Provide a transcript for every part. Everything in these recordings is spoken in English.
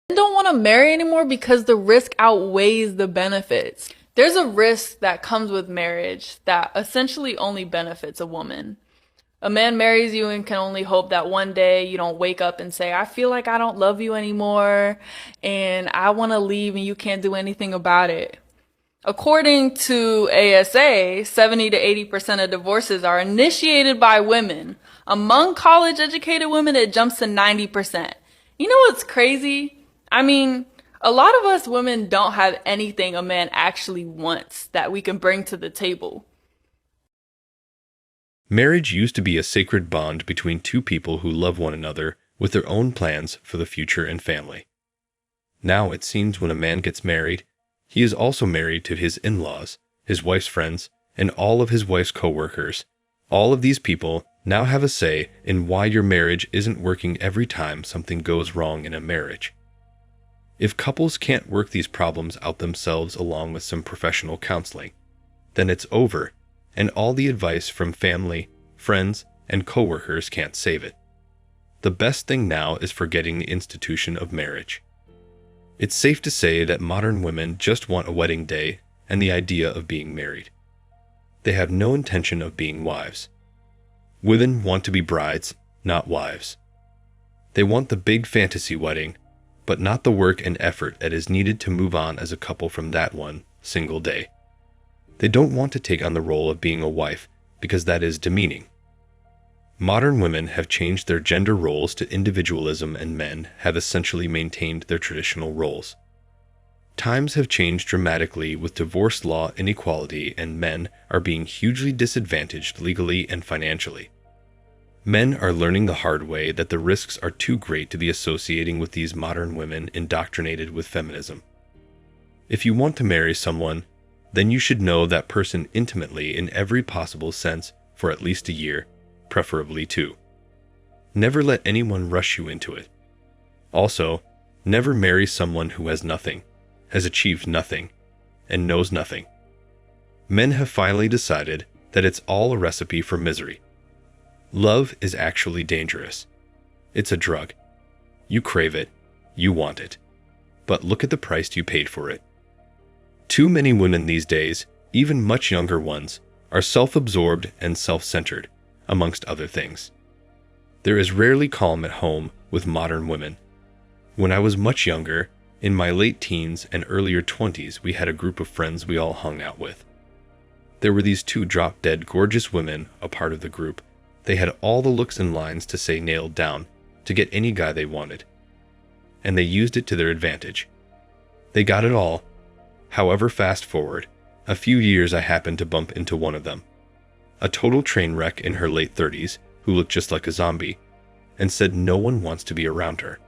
Don't want to marry anymore because the risk outweighs the benefits. There's a risk that comes with marriage that essentially only benefits a woman. A man marries you and can only hope that one day you don't wake up and say, I feel like I don't love you anymore and I want to leave and you can't do anything about it. According to ASA, 70 to 80% of divorces are initiated by women. Among college educated women, it jumps to 90%. You know what's crazy? I mean, a lot of us women don't have anything a man actually wants that we can bring to the table. Marriage used to be a sacred bond between two people who love one another with their own plans for the future and family. Now it seems when a man gets married, he is also married to his in-laws, his wife's friends, and all of his wife's co-workers. All of these people now have a say in why your marriage isn't working every time something goes wrong in a marriage. If couples can't work these problems out themselves along with some professional counseling, then it's over, and all the advice from family, friends, and co-workers can't save it. The best thing now is forgetting the institution of marriage. It's safe to say that modern women just want a wedding day and the idea of being married. They have no intention of being wives. Women want to be brides, not wives. They want the big fantasy wedding, but not the work and effort that is needed to move on as a couple from that one single day. They don't want to take on the role of being a wife because that is demeaning. Modern women have changed their gender roles to individualism, and men have essentially maintained their traditional roles. Times have changed dramatically with divorce law inequality, and men are being hugely disadvantaged legally and financially. Men are learning the hard way that the risks are too great to be associating with these modern women indoctrinated with feminism. If you want to marry someone, then you should know that person intimately in every possible sense for at least a year, preferably 2. Never let anyone rush you into it. Also, never marry someone who has nothing, has achieved nothing, and knows nothing. Men have finally decided that it's all a recipe for misery. Love is actually dangerous. It's a drug. You crave it, you want it, but look at the price you paid for it. Too many women these days, even much younger ones, are self-absorbed and self-centered, amongst other things. There is rarely calm at home with modern women. When I was much younger, in my late teens and earlier 20s, we had a group of friends we all hung out with. There were these 2 drop-dead gorgeous women a part of the group. They had all the looks and lines to say nailed down, to get any guy they wanted. And they used it to their advantage. They got it all. However, fast forward a few years, I happened to bump into one of them. A total train wreck in her late 30s, who looked just like a zombie, and said no one wants to be around her.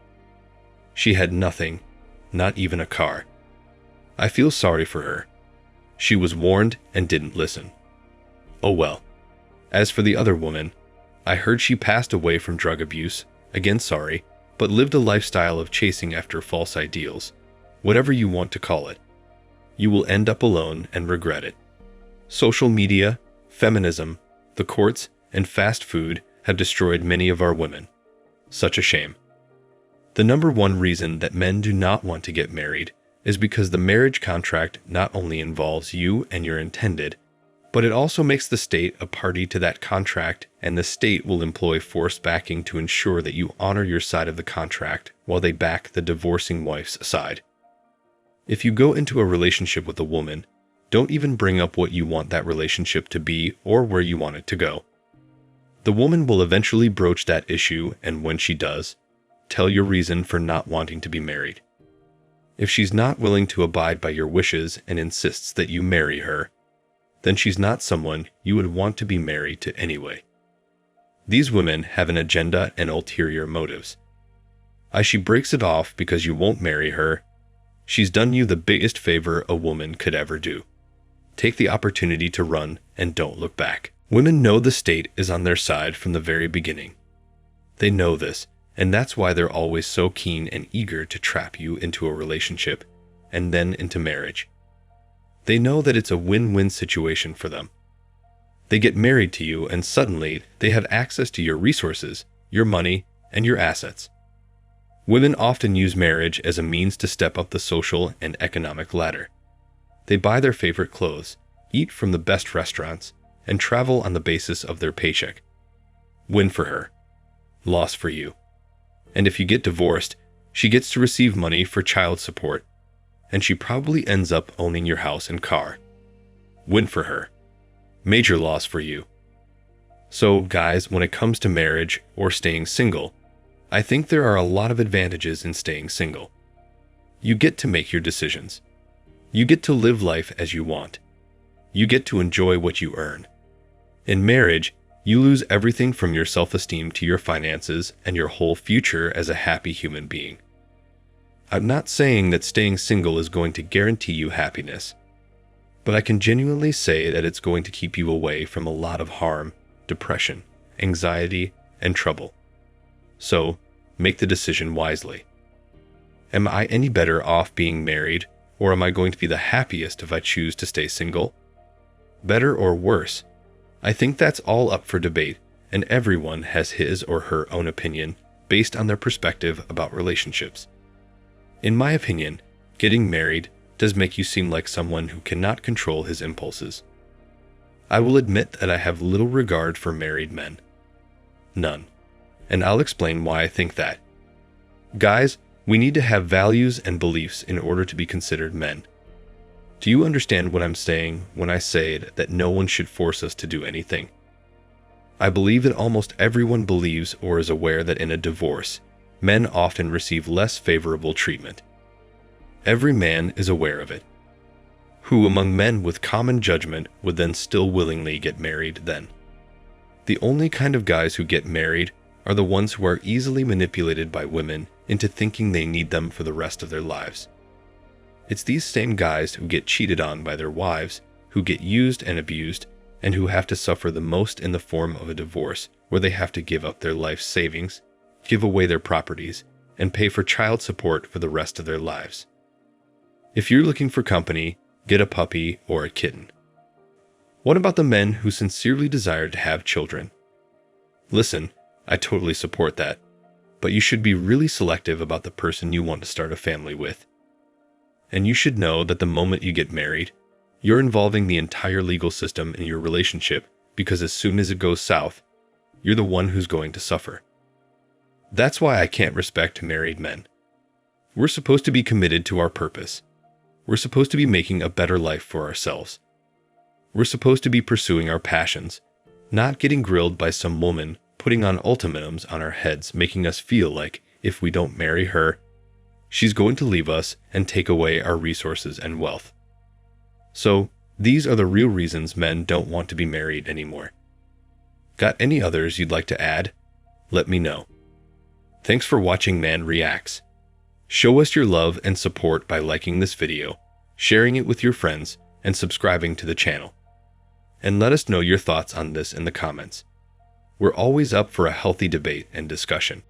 She had nothing, not even a car. I feel sorry for her. She was warned and didn't listen. Oh well. As for the other woman, I heard she passed away from drug abuse, again sorry, but lived a lifestyle of chasing after false ideals, whatever you want to call it. You will end up alone and regret it. Social media, feminism, the courts, and fast food have destroyed many of our women. Such a shame. The number one reason that men do not want to get married is because the marriage contract not only involves you and your intended, but it also makes the state a party to that contract, and the state will employ forced backing to ensure that you honor your side of the contract while they back the divorcing wife's side. If you go into a relationship with a woman, don't even bring up what you want that relationship to be or where you want it to go. The woman will eventually broach that issue, and when she does, tell your reason for not wanting to be married. If she's not willing to abide by your wishes and insists that you marry her, then she's not someone you would want to be married to anyway. These women have an agenda and ulterior motives. She breaks it off because you won't marry her. She's done you the biggest favor a woman could ever do. Take the opportunity to run and don't look back. Women know the state is on their side from the very beginning. They know this, and that's why they're always so keen and eager to trap you into a relationship and then into marriage. They know that it's a win-win situation for them. They get married to you, and suddenly they have access to your resources, your money, and your assets. Women often use marriage as a means to step up the social and economic ladder. They buy their favorite clothes, eat from the best restaurants, and travel on the basis of their paycheck. Win for her. Loss for you. And if you get divorced, she gets to receive money for child support, and she probably ends up owning your house and car. Win for her. Major loss for you. So, guys, when it comes to marriage or staying single, I think there are a lot of advantages in staying single. You get to make your decisions. You get to live life as you want. You get to enjoy what you earn. In marriage, you lose everything from your self-esteem to your finances and your whole future as a happy human being. I'm not saying that staying single is going to guarantee you happiness, but I can genuinely say that it's going to keep you away from a lot of harm, depression, anxiety, and trouble. So, make the decision wisely. Am I any better off being married, or am I going to be the happiest if I choose to stay single? Better or worse? I think that's all up for debate, and everyone has his or her own opinion based on their perspective about relationships. In my opinion, getting married does make you seem like someone who cannot control his impulses. I will admit that I have little regard for married men. None. And I'll explain why I think that. Guys, we need to have values and beliefs in order to be considered men. Do you understand what I'm saying when I say that no one should force us to do anything? I believe that almost everyone believes or is aware that in a divorce, men often receive less favorable treatment. Every man is aware of it. Who among men with common judgment would then still willingly get married then? The only kind of guys who get married are the ones who are easily manipulated by women into thinking they need them for the rest of their lives. It's these same guys who get cheated on by their wives, who get used and abused, and who have to suffer the most in the form of a divorce, where they have to give up their life savings, give away their properties, and pay for child support for the rest of their lives. If you're looking for company, get a puppy or a kitten. What about the men who sincerely desire to have children? Listen, I totally support that, but you should be really selective about the person you want to start a family with. And you should know that the moment you get married, you're involving the entire legal system in your relationship, because as soon as it goes south, you're the one who's going to suffer. That's why I can't respect married men. We're supposed to be committed to our purpose. We're supposed to be making a better life for ourselves. We're supposed to be pursuing our passions, not getting grilled by some woman putting on ultimatums on our heads, making us feel like if we don't marry her, she's going to leave us and take away our resources and wealth. So, these are the real reasons men don't want to be married anymore. Got any others you'd like to add? Let me know. Thanks for watching Man Reacts. Show us your love and support by liking this video, sharing it with your friends, and subscribing to the channel. And let us know your thoughts on this in the comments. We're always up for a healthy debate and discussion.